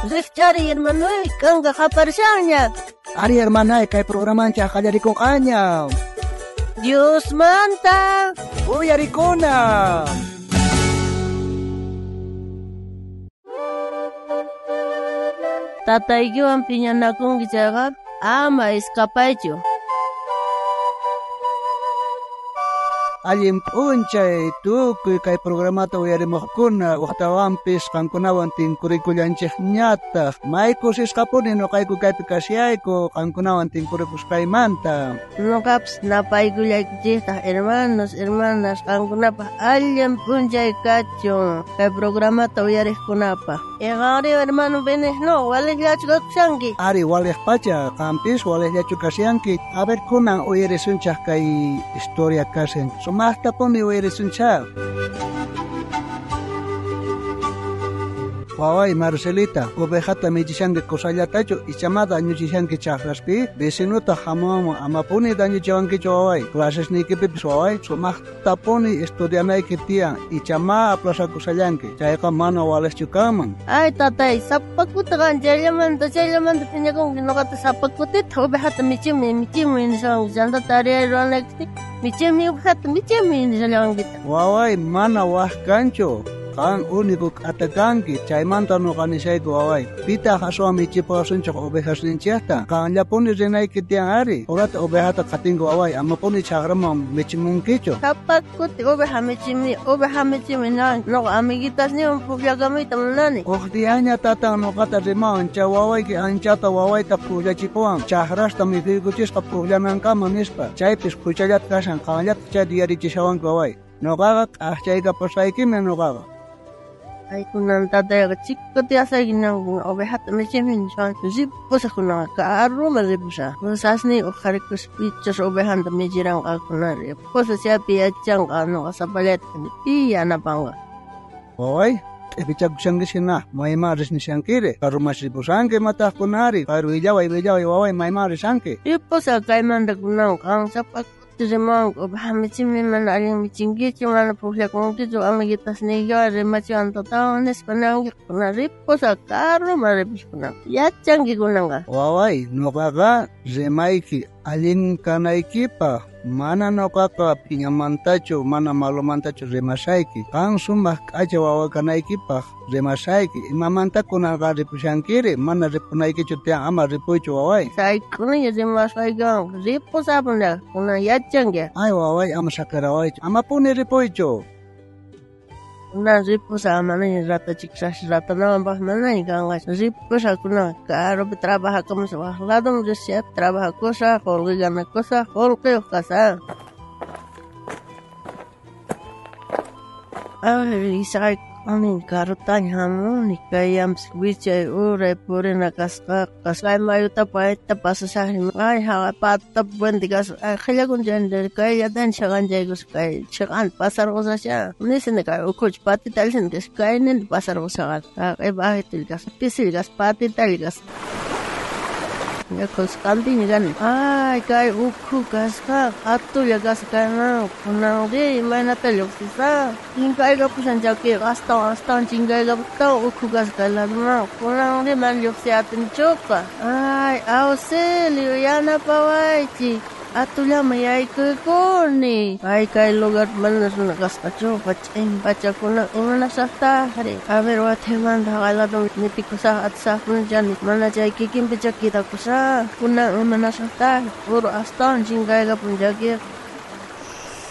Rifchari hermano, kanga japarshanya. Ari hermana, kay programancha kallarikong anya. Dios manta. Uyarikuna. Tataygo ang piñanakong gijaga, ama escapaycho. Alim unchay tukuy kay programata uyarimokuna waktawampis kankunawan tin kurikulanchik nyata maiko siskapuni no kay pikasiayko kankunawan tin kurikuskay manta No caps napay jita hermanas kankunapa alim unchay kacho kay programata uyarikunapa. Egari hermano benes no wale yachgak shangi. Ari wale pacha kampis wale yachukasianki a ver kunan uyarisunchak kay historia kasen Mahta poni uirisuncha. Wawai Marcelita, ovejata michishange kosallatacho y chamada añuchishange chafraspi, vecinuta jamamo amapuni daño chavanque chawai, clases ni que pipis wawai, so mahta poni estudianay que tía y chama a plaza kosallanque, chaika mano wales chukaman. Ay tatay, sapakutagan chalamanta piñakong ginokata sapakutit, ovejata michimi ni sang janda tarea ronekti, michimi ni salangita. Wawai mana wah kancho. Kan único atacanque, chaimanta no canisaico away. Pita haswa michipasun chok ovejas ninchiata. Kan ya poni renay kitiang ari. Orat ovejata katingo away. Ama poni chagrama michimun kicho. Kapak kuti oveja michimi na. No amiguitas ni un puyagamita mulani. Dianya tatang no kata rimaon chawaway ki anchata waway ta puya chipuan. Chahrasta mi figuchis ka puyanan kama nispa. Chaipis kuchayat kasan kanyat chadiari chishawan kaway. No gagak ahchayka pasaiki me no gagak. Ay kunan tatay chico te asa ginang ovejata michimin shan ziposa kunan kaaro maripusa sasni okharikus pichos ovejanta mijirang kakunari posa siya piachang ano kasapalet iya na panga Oy ebichak shangisina maimaris ni shankire karumashi pusanke mata kunari karu ijawai wawai maimaris sanke iposa kaimanda kunan kang sapak Tuzemang obhamichimin man aling michingicho man puglia kung tiyo amigitas niyo remachon totoo nespanang kunaripo sa karo maripis kunang yachangi kunanga Wawai nokaka remaiki alin kanaikipa mana nokaka pinyamantacho mana malumantacho remasaiki kang sumbah aja wawa kanaikipa remasaiki imamanta kunaga ripusankiri mana ripunaiki chutiang ama ripuicho wawai sai kunya remasaiki ripo sabunda kuna yachangi ay wawai ama sakarawai ama puni ripuicho Una ripo sa mana ni rata chiksas rata na bah mana ni kangas ripo sa kuna karo trabaja como se va lado de se trabaja cosa holga gana cosa holga casa Isay anin karutan hamon nikayam swiche ure pure na kasay mayuta paeta pasasahin ay hapata buendigas khaya kun jender kaya dan shagan jaygus kay shagan pasar gosa siya nisen kay ukuch pati talsin gas kay nen pasar gosa ay bahit tilgas pisil gas pati talgas Ya koskanti ni gan ay kay ukhu kaska atu ya gas kana kunang de mana telok sisa ingkay ga pusan jake asta cingay ga ta ukhu gas kala na kunang de man yok si atin choka ay ause liana pawaichi Atula mayay kuni ay kay lugar manas na kaskacho pachin pachakuna imana sakta hari aber watheman dhagala dong nitikusa at sa kun jan mana jay kikim pichakita kusa kuna imana sakta puro astan jingay ga punjagi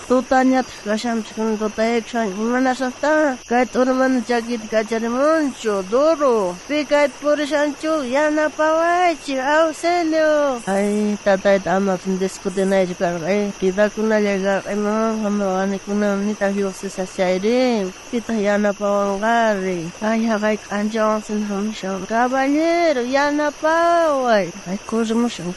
Tutanya kasam sekun tutai ksan imana sakta kait urman jagit gajari muncho doro pikait purisancho yana pawai ci auselio ay tatay tama diskute na jukar ay kita kuna lega ay mga hamawani kuna nita hiwasi sa sayri kita yana pawangari ay hakay kanjong sinhamsyon kaballero yana pawai ay kuzimusyang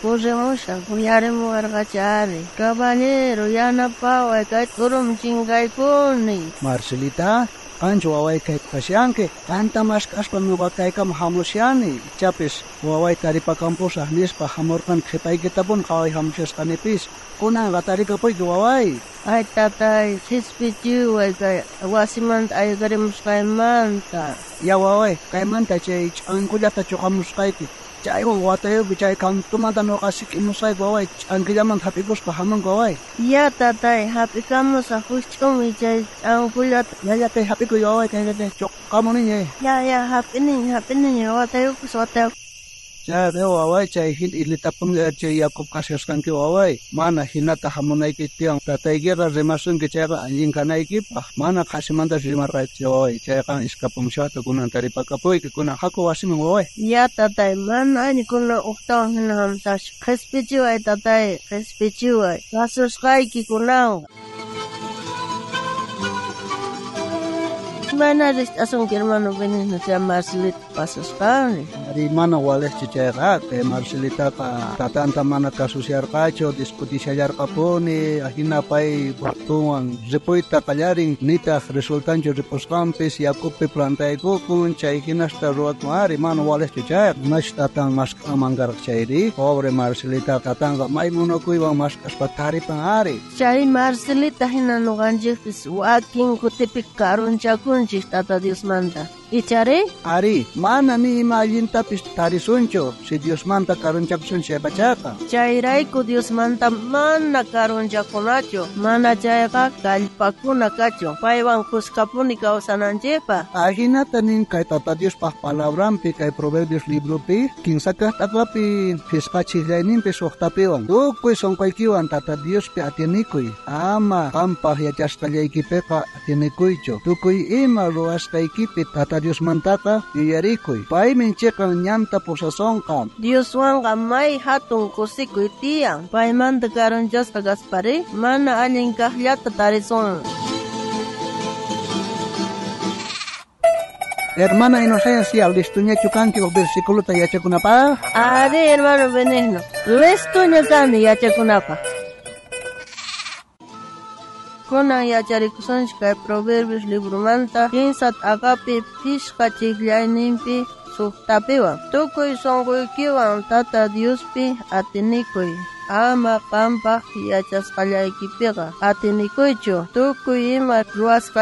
kuyari mo argachari kaballero yana pawai kahit turong chingay ko ni. Marcelita, ancho waway kay kasyanki kanta mashkashpa nuqa kaykama hamushani chapis waway taripakampusa nispa hamurqan qhipaykitapun qaway hamushasqanipis kunanqa tarikapuyki waway. Ay tatay, hispichiway kay wasimanta aygarimusqaymanta. Ya waway, kaymanta chay ch'ankullata chuqamusqayki. Chaywan watayupi chay kantumanta nuqa sikimusqayki waway ch'ankillamanta hapikuspa hamunki waway. Ya tatay, hapikamusa huch'umi chay ch'ankullata. Ya kay hapikuy waway kay chuqamuniñe. Ya hapiniña watayukus. Ya de waway chay hil ilitapun chay Yakup kasiyasqanki waway mana hinata hamunayki tiyan tataykiqa rimasunki chayqa allin kanaykipaq mana qasimanta rimarqayki waway chayqa iskapamushata kunan taripakapuyki kunan haku wasiman waway. Ya tatay, mana anikuna uqtawan hina hamsash qhispichiway tatay, qhispichiway kasusqayki kunan. Mana asunki hermano Benigno chay Marcelita pasusqani. Ari mana walejchi chayqa kay Marcelitaqa tatanta mana kasusyarqachu discutishallarqapuni ahina pay burtunwan ripuyta qallarin nitaq resultanchu ripusqanpis Yakupi plantaykukun chay hinasta ruwakun ari mana walejchi chayqa imash tatan mashk'amankarq chayri pobre Marcelita tatanqa may munakuywan mashk'aspa taripan ari. Chay Marcelita hina nuqanchikpis wakin kutipi karunchakunchik tata Diosmanta. ¿Ichari? Ari, mana ni ima allintapis tarisunchu si Diosmanta karunchakusun chaypachaqa. Chayrayku Diosmanta mana karunchakunachu, mana chayqa kallpakuna kachu, paywan kuskapuni kawsananchikpaq. Ahinata nin kay tata Diospaq palabrampi kay Proverbios libropi kinsakaq t'aqapi fisqachillayninpi suqtapiwan tukuy sonqaykiwan tata Diospi atinikuy ama qampaq yachasqallaykipiqa atinikuychu tukuy ima ruwasqaykipi tata Diosmantaqa yuyarikuy paymi chiqan ñanta pusasonqa. Dioswanqa may hatun kusikuy tiyan, paymanta karunchasqa kaspari mana allin kaqllata tarisun. Hermana Inocencia, listuñachu kanki o versículota yachakunapaq? Ari hermano Benigno, listuña kani yachakunapaq. Kunan yacharikusunchik kay Proverbios librumanta kinsat aqapi pishqachiklayninpi suqtapiwan tukuy sunquykiwan tata Diospi atinikuy ama qampaq yachasqallaykipiqa atinikuychu tukuy ima ruwasqa